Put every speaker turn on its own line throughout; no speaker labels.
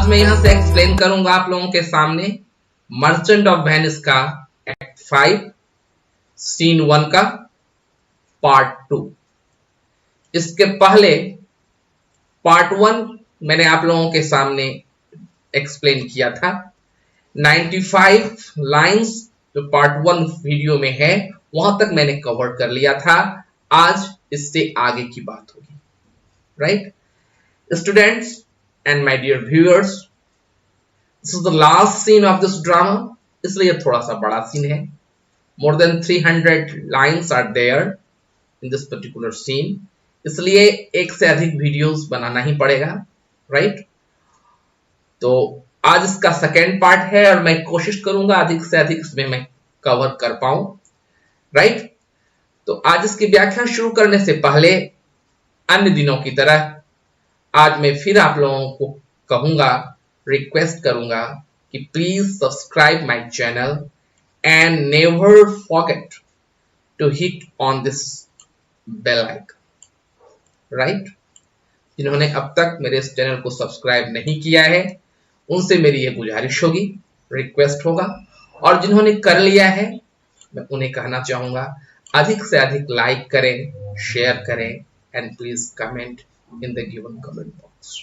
आज मैं यहां से एक्सप्लेन करूंगा आप लोगों के सामने मर्चेंट ऑफ वेनिस का एक्ट 5 सीन 1 का पार्ट 2। इसके पहले पार्ट 1 मैंने आप लोगों के सामने एक्सप्लेन किया था। 95 लाइंस जो पार्ट 1 वीडियो में है वहां तक मैंने कवर कर लिया था। आज इससे आगे की बात होगी। Right students and my dear viewers, this is the last scene of this drama, इसलिए थोड़ा सा बड़ा सीन है। More than 300 lines are there in this particular scene, इसलिए एक से अधिक वीडियोस बनाना ही पड़ेगा। राइट तो आज इसका सेकेंड पार्ट है और मैं कोशिश करूंगा अधिक से अधिक इसमें मैं कवर कर पाऊं। राइट तो आज इसकी व्याख्या शुरू करने से पहले अन्य दिनों की तरह आज मैं फिर आप लोगों को कहूंगा, रिक्वेस्ट करूंगा कि please subscribe my channel and never forget to hit on this bell icon. Right जिन्होंने अब तक मेरे इस चैनल को सब्सक्राइब नहीं किया है उनसे मेरी ये गुजारिश होगी, रिक्वेस्ट होगा, और जिन्होंने कर लिया है मैं उन्हें कहना चाहूंगा अधिक से अधिक लाइक करें, शेयर करें and please comment in the given comment box.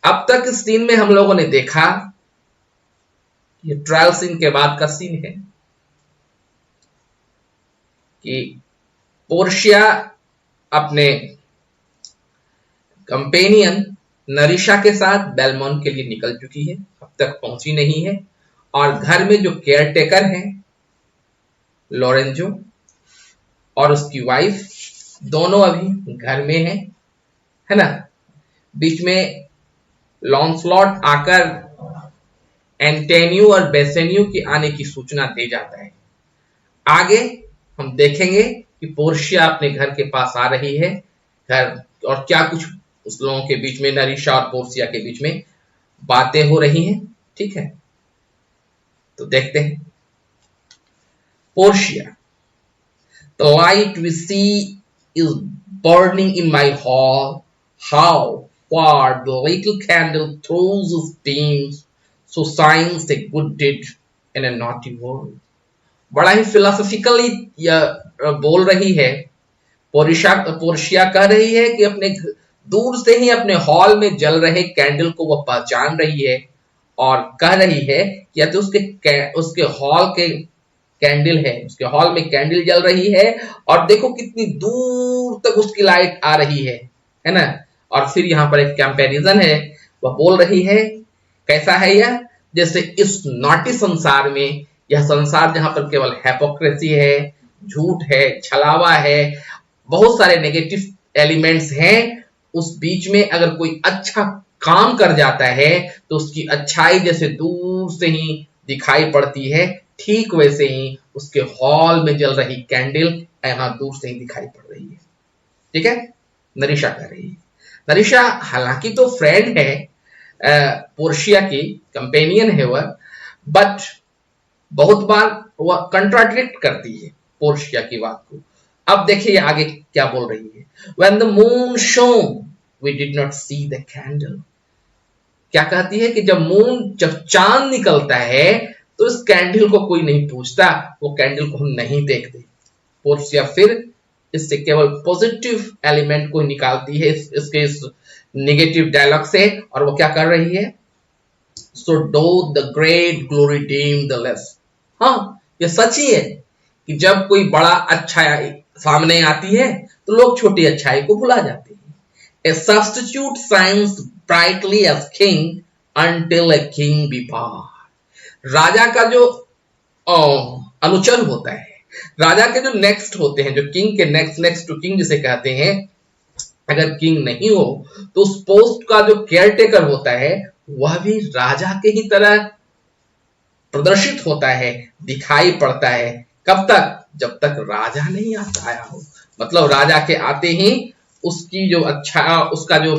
अब तक इस सीन में हम लोगों ने देखा, ये ट्रायल सीन के बाद का सीन है कि पोर्शिया अपने कंपेनियन नरिशा के साथ बेलमोंट के लिए निकल चुकी है, अब तक पहुंची नहीं है, और घर में जो केयर टेकर है लोरेंजो और उसकी वाइफ दोनों अभी घर में है ना। बीच में लॉन्सलॉट आकर एंटेनियो और बेसेनियो के आने की सूचना दे जाता है। आगे हम देखेंगे कि पोर्शिया अपने घर के पास आ रही है घर, और क्या कुछ उस लोगों के बीच में, नरिशा और पोर्शिया के बीच में बातें हो रही हैं। ठीक है तो देखते हैं। Portia, the light we see is burning in my hall. How far the little candle throws its beams, so shines a good deed in a naughty world. बड़ा ही फिलोसॉफिकली बोल रही है पोर्शिया कह रही है कि अपने दूर से ही अपने हॉल में जल रहे कैंडल को वह पहचान रही है और कह रही है कि या तो उसके हॉल के कैंडल है, उसके हॉल में कैंडल जल रही है और देखो कितनी दूर तक उसकी लाइट आ रही है ना। और फिर यहाँ पर एक कंपैरिजन है, वह बोल रही है कैसा है यह, जैसे इस नॉटी संसार में, यह संसार जहां पर केवल हिपोक्रेसी है, झूठ है, छलावा है, बहुत सारे नेगेटिव एलिमेंट्स हैं, उस बीच में अगर कोई अच्छा काम कर जाता है तो उसकी अच्छाई जैसे दूर से ही दिखाई पड़ती है, ठीक वैसे ही उसके हॉल में जल रही कैंडल यहां दूर से ही दिखाई पड़ रही है। ठीक है नरिशा कह रही है। नरिशा हालांकि तो फ्रेंड है, पोर्शिया की कंपेनियन है वह, बट बहुत बार वह कंट्राडिक्ट करती है पोर्शिया की बात को। अब देखिए आगे क्या बोल रही है। When the moon shone, we did not see the candle. क्या कहती है कि जब चांद निकलता है तो इस कैंडल को कोई नहीं पूछता, वो कैंडल को हम नहीं देखते। पोर्शिया फिर इससे केवल पॉजिटिव एलिमेंट को निकालती है इसके इस नेगेटिव डायलॉग से, और वो क्या कर रही है, so do the great glory dim the less. हाँ ये सच ही है कि जब कोई बड़ा अच्छाई सामने आती है तो लोग छोटी अच्छाई को भुला जाते हैं। A substitute shines brightly as king until a king be power. राजा का जो अनुचर होता है, राजा के जो नेक्स्ट होते हैं, जो किंग के नेक्स्ट टू किंग जिसे कहते हैं, अगर किंग नहीं हो तो उस पोस्ट का जो केयर टेकर होता है वह भी राजा के ही तरह प्रदर्शित होता है, दिखाई पड़ता है। कब तक, जब तक राजा नहीं आया हो। मतलब राजा के आते ही उसकी जो उसका जो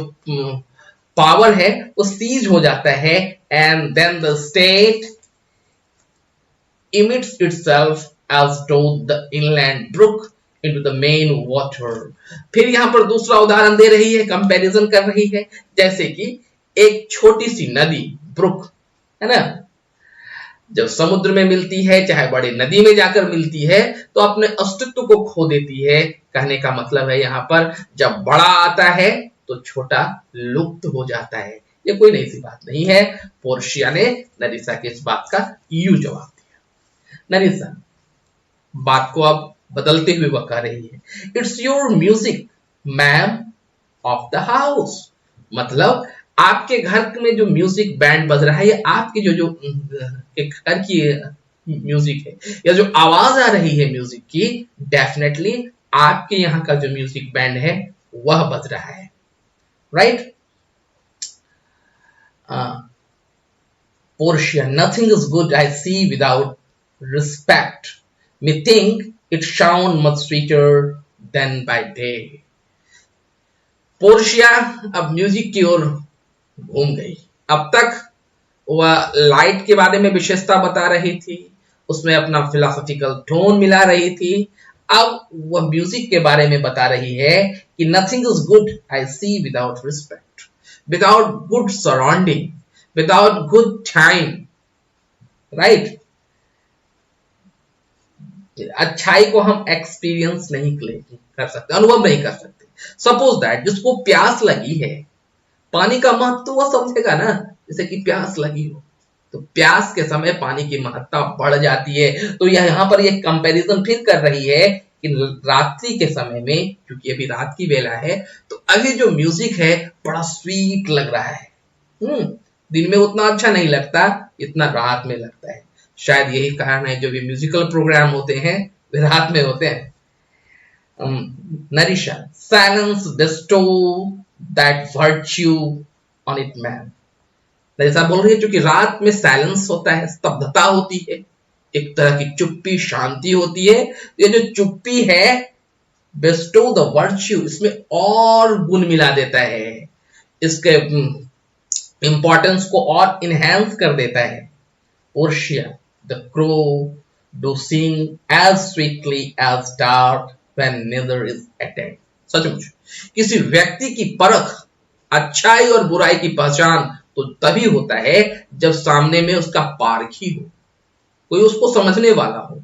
पावर है वो सीज हो जाता है, and then the state emits itself as though the inland brook into the main water. फिर यहां पर दूसरा उदाहरण दे रही है, कंपैरिजन कर रही है, जैसे कि एक छोटी सी नदी, ब्रुक, है ना, जब समुद्र में मिलती है, चाहे बड़ी नदी में जाकर मिलती है, तो अपने अस्तित्व को खो देती है। कहने का मतलब है यहाँ पर जब बड़ा आता है तो छोटा लुप्त हो जाता है। ये कोई नई सी बात नहीं है। पोर्शिया ने नरिसा के इस बात का यूं जवाब दिया। नरिसा बात को अब बदलते हुए वह कह रही है, it's your music ma'am of the house. मतलब आपके घर में जो म्यूजिक बैंड बज रहा है, ये आपके जो जो एक घर की म्यूजिक है, या जो आवाज आ रही है म्यूजिक की, डेफिनेटली आपके यहाँ का जो म्यूजिक बैंड है वह बज रहा है, right? Portia, nothing is good I see without respect. Me think it sound much sweeter than by day. Portia अब म्यूजिक की ओर घूम गई। अब तक वह लाइट के बारे में विशेषता बता रही थी, उसमें अपना फिलोसॉफिकल टोन मिला रही थी। अब वह म्यूजिक के बारे में बता रही है कि nothing is good I see without respect, without good surrounding, without good time, right? अच्छाई को हम एक्सपीरियंस नहीं कर सकते, अनुभव नहीं कर सकते। सपोज दैट जिसको प्यास लगी है, पानी का महत्व तो वह समझेगा ना, जैसे कि प्यास लगी हो तो प्यास के समय पानी की महत्ता बढ़ जाती है। तो यह यहाँ पर एक कंपैरिजन फिर कर रही है कि रात्रि के समय में, क्योंकि अभी रात की वेला है, तो अभी जो म्यूजिक है बड़ा स्वीट लग रहा है। दिन में उतना अच्छा नहीं लगता, इतना रात में लगता है। शायद यही कारण है जो भी म्यूजिकल प्रोग्राम होते हैं वे रात में होते हैं। Nerissa, silence bestow that virtue on it man. Nerissa बोल रही है क्योंकि रात में साइलेंस होता है, स्तब्धता होती है, एक तरह की चुप्पी, शांति होती है। ये जो चुप्पी है, बेस्टो द वर्च्यू, इसमें और गुण मिला देता है, इसके इंपॉर्टेंस को और इनहेंस कर देता है। Portia, the crow do sing as sweetly as dark when neither is attend. सचमुच किसी व्यक्ति की परख, अच्छाई और बुराई की पहचान तो तभी होता है जब सामने में उसका पारखी हो, कोई उसको समझने वाला हो।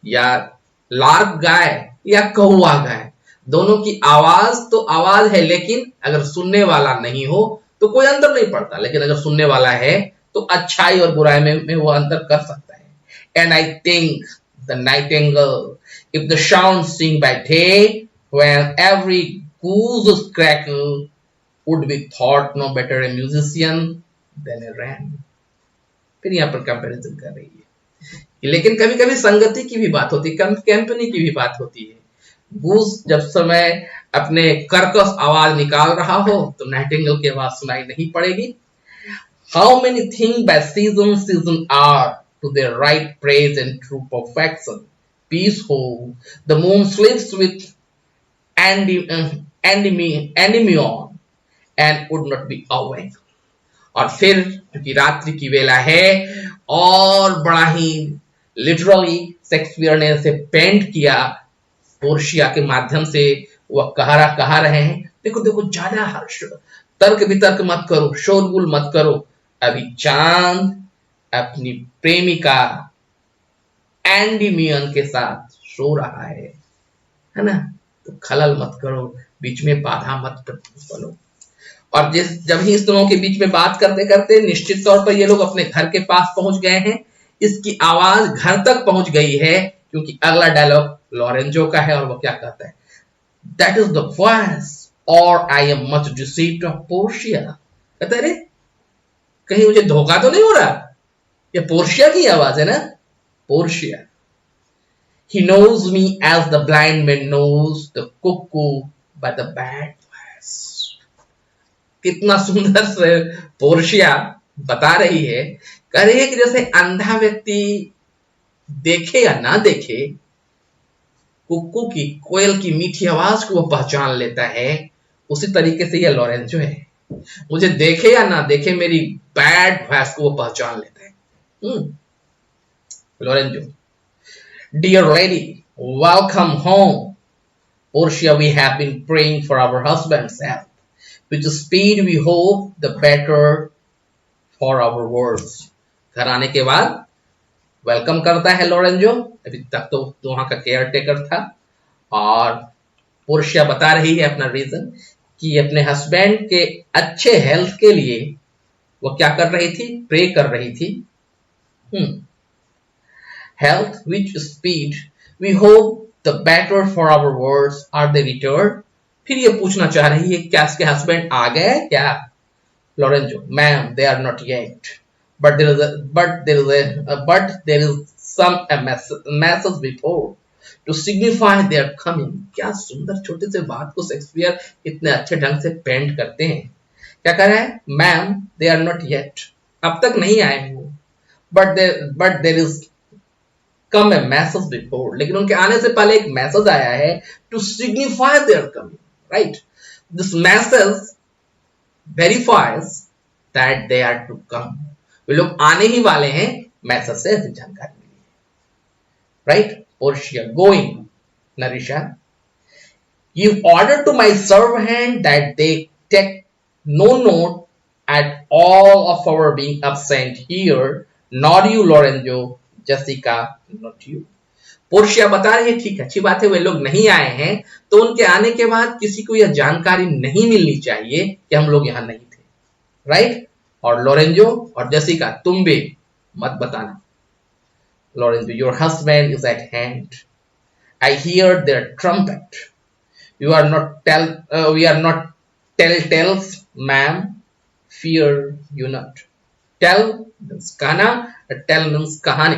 या लार्क गाय या कौवा गाय, दोनों की आवाज तो आवाज है, लेकिन अगर सुनने वाला नहीं हो तो कोई अंतर नहीं पड़ता। लेकिन अगर सुनने वाला है तो अच्छाई और बुराई में वो अंतर कर सकता है। And I think the nightingale, if the sound sing by day when every goose is crackle would be thought no better a musician than a wren। फिर यहाँ पर कंपैरिजन कर रही है। लेकिन कभी कभी संगति की भी बात होती है, कंपनी की भी बात होती है। गूस जब समय अपने कर्कश आवाज निकाल रहा हो तो नाइटिंगेल की आवाज सुनाई नहीं पड़ेगी। How many thing by season season are to their right praise and true perfection. Peace ho the moon sleeps with endymion and would not be awake। और फिर क्योंकि रात्रि की वेला है, और बड़ा ही लिटरली शेक्सपियर ने इसे पेंट किया पोर्शिया के माध्यम से। वह कह रहे हैं, देखो देखो, ज्यादा हर्ष, तर्क वितर्क मत करो, शोरगुल मत करो, अभी चांद अपनी प्रेमिका एंडीमियन के साथ सो रहा है ना, तो खलल मत करो, बीच में बाधा मत बनो। और जब ही इस दोनों के बीच में बात करते करते निश्चित तौर पर ये लोग अपने घर के पास पहुंच गए हैं। इसकी आवाज घर तक पहुंच गई है, क्योंकि अगला डायलॉग लॉरेंजो का है, और वो क्या कहता है, दैट इज द वॉइस और I am much deceived of Portia. कहता है, कहीं मुझे धोखा तो नहीं हो रहा, ये पोर्शिया की आवाज है ना, Portia. He knows me as the blind man knows the cuckoo by the bad voice। कितना सुंदर से पोर्शिया बता रही है, कह रही है कि जैसे अंधा व्यक्ति देखे या ना देखे, कुक्कू की, कोयल की मीठी आवाज को वो पहचान लेता है, उसी तरीके से ये लॉरेंजो है, मुझे देखे या ना देखे मेरी बैड वॉइस को वो पहचान लेता है। Lorenzo, Dear lady, welcome home। Portia, we have been praying for our husband's health। which speed we hope the better for our words. घर आने के बाद वेलकम करता है लोरेंजो, अभी तक तो वहां का केयर टेकर था, और पोर्शिया बता रही है अपना रीजन कि अपने हस्बैंड के अच्छे हेल्थ के लिए वो क्या कर रही थी, प्रे कर रही थी. Health which speed we hope the better for our words are they return. फिर ये पूछना चाह रही है क्या इसके हस्बैंड आ गए क्या. Lorenzo, ma'am they are not yet, but there is some message before to signify their coming. क्या सुंदर छोटे से बात को शेक्सपियर इतने अच्छे ढंग से पेंट करते हैं. क्या कह रहे हैं, ma'am they are not yet, अब तक नहीं आए वो, but there is come a message before, लेकिन उनके आने से पहले एक मैसेज आया है, to signify their coming, right? This message verifies that they are to come. वे लोग आने ही वाले हैं, मैसेज से ऐसी जानकारी मिली है, right. Portia going, Nerissa, give order to my servant that they take no note at all of our being absent here, nor you Lorenzo, Jessica, not you. Portia बता रही है ठीक अच्छी बात है वे लोग नहीं आए हैं, तो उनके आने के बाद किसी को यह जानकारी नहीं मिलनी चाहिए कि हम लोग यहां नहीं थे, राइट. और लोरेंजो और जेसिका, तुम भी मत बताना. Lorenzo, your husband is at hand, I hear their trumpet, we are not tales ma'am, fear you not. Tale means कहना, टेल मीन्स कहानी,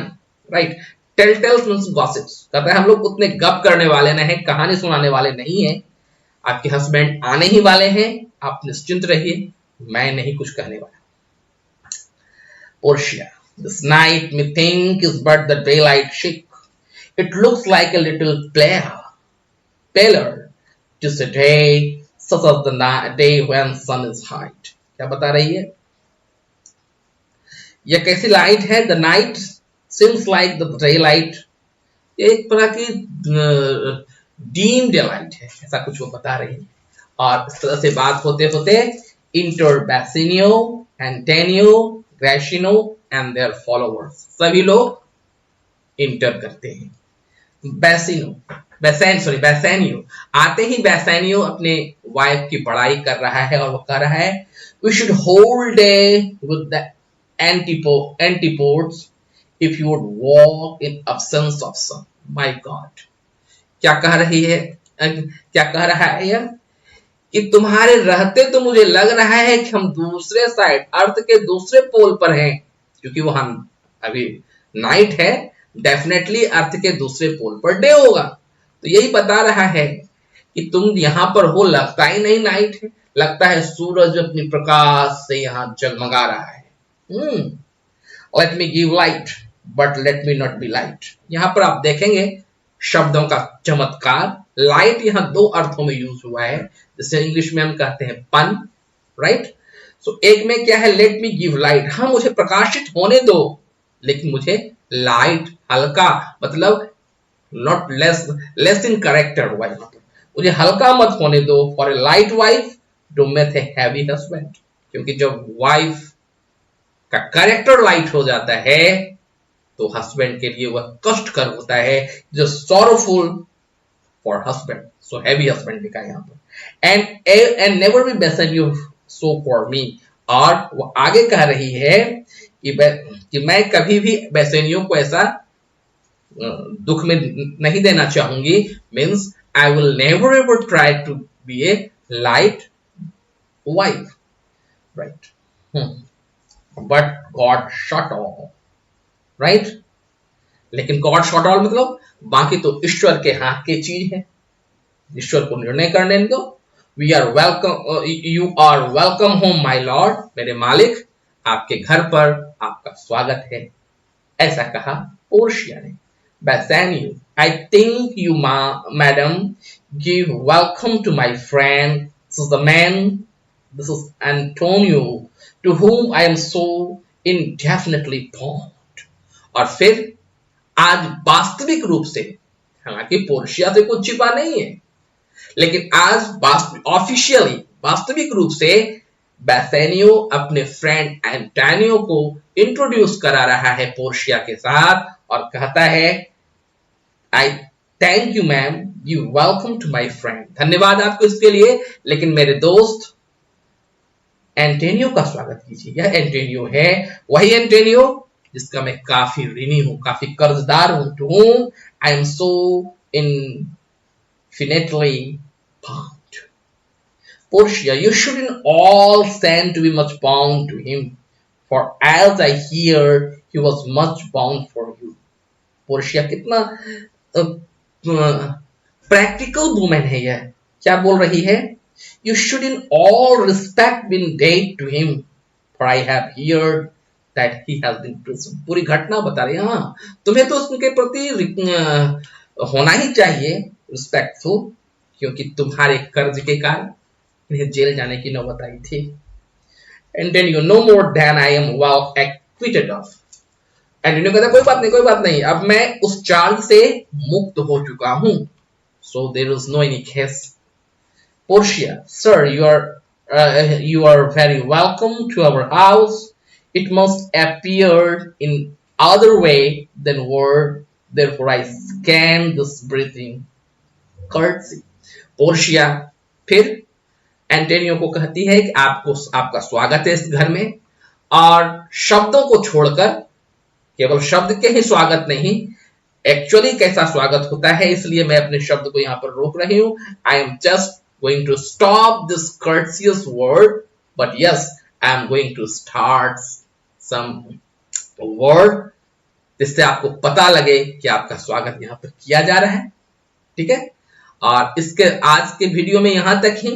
राइट. Tales means gossips. कहता है हम लोग उतने गप करने वाले नहीं हैं, कहानी सुनाने वाले नहीं हैं. आपके हस्बैंड आने ही वाले हैं, आप निश्चिंत रहिए, मैं नहीं कुछ कहने वाला. Portia, this night methinks is but the daylight chick. It looks like a little paler. 'Tis a day, such as the day when sun is high. क्या बता रही है? यह कैसी लाइट है? The night seems like the daylight. ये एक तरह की डीम डेलाइट है, ऐसा कुछ वो बता रही है. और इस तरह से बात होते होते enter Bassanio, Antonio, Gratiano and their followers, सभी लोग इंटर करते हैं. बैसेनियो आते ही बैसेनियो अपने वाइफ की बड़ाई कर रहा है और वो कह रहा है, we should hold day with the antipodes if you would walk in absence of sun. My God, क्या कह रही है, क्या कह रहा है यार, कि तुम्हारे रहते तो मुझे लग रहा है कि हम दूसरे साइड, अर्थ के दूसरे पोल पर हैं, क्योंकि वो हम अभी नाइट है, डेफिनेटली अर्थ के दूसरे पोल पर डे होगा. तो यही बता रहा है कि तुम यहां पर हो, लगता ही नहीं नाइट है, लगता है सूरज अपनी प्रकाश से यहां जगमगा रहा है. Let me give light but let me not be light. यहां पर आप देखेंगे शब्दों का चमत्कार. लाइट यहां दो अर्थों में यूज हुआ है, जैसे इंग्लिश में हम कहते हैं पन, राइट. सो एक में क्या है, लेट मी गिव लाइट, हाँ मुझे प्रकाशित होने दो, लेकिन मुझे लाइट हल्का, मतलब not less in character wife, मुझे हल्का मत होने दो. For a light wife do make a heavy husband, क्योंकि जब वाइफ का करेक्टर लाइट हो जाता है तो हस्बैंड के लिए वह कष्टकर होता है, जो sorrowful for husband. So heavy husband लिखा है यहाँ पर. And never be Bassanio so for me. और वो आगे कह रही है कि मैं कभी भी बेसेनियो को ऐसा दुख में नहीं देना चाहूंगी. Means I will never ever try to be a light wife, right. But God shot all, right. लेकिन गॉड शॉट ऑल मतलब बाकी तो ईश्वर के हाथ की चीज है, ईश्वर को निर्णय करने दो. We are welcome, you are welcome home my lord, मेरे मालिक आपके घर पर आपका स्वागत है, ऐसा कहा पोर्शिया ने. Bassanio, I think you madam give welcome to my friend, this is the man, this is Antonio to whom I am so indefinitely bound. और फिर आज वास्तविक रूप से, हालांकि पोर्शिया से कुछ छिपा नहीं है, लेकिन आज ऑफिशियली वास्तविक रूप से बेसेनियो अपने फ्रेंड एंटोनियो को इंट्रोड्यूस करा रहा है पोर्शिया के साथ और कहता है I thank you ma'am, you welcome to my friend, धन्यवाद आपको इसके लिए, लेकिन मेरे दोस्त एंटोनियो का स्वागत कीजिए। यह एंटोनियो है, वही एंटोनियो जिसका मैं काफी ऋणी हूं, काफी कर्जदार हूं, to whom I am so infinitely bound. Portia, you shouldn't all stand to be much bound to him, for as I hear he was much bound for you. Portia कितना प्रैक्टिकल वुमेन है यह, क्या बोल रही है? You should in all respect been dead to him, for I have heard that he has been prisoned. पूरी घटना बता रही है। हाँ, तुम्हें तो उसके प्रति होना ही चाहिए रिस्पेक्टफुल, क्योंकि तुम्हारे कर्ज के कारण इन्हें जेल जाने की नौबत आई थी। Antonio, no more than I am well acquitted of. Antonio कहता कोई बात नहीं, कोई बात नहीं, अब मैं उस चार्ज से मुक्त हो चुका हूं। So there is no any case. Portia, sir, you are very welcome to our house. It must appear in other way than word. Therefore, I scan this breathing courtesy. Portia फिर Antonio को कहती है कि आपका स्वागत है इस घर में, और शब्दों को छोड़कर, केवल शब्द के ही स्वागत नहीं, एक्चुअली कैसा स्वागत होता है, इसलिए मैं अपने शब्द को यहां पर रोक रही हूं। I am just going to stop this courteous word, but yes, I am going to start some word जिससे आपको पता लगे कि आपका स्वागत यहाँ पर किया जा रहा है। ठीक है, और इसके आज के वीडियो में यहां तक ही।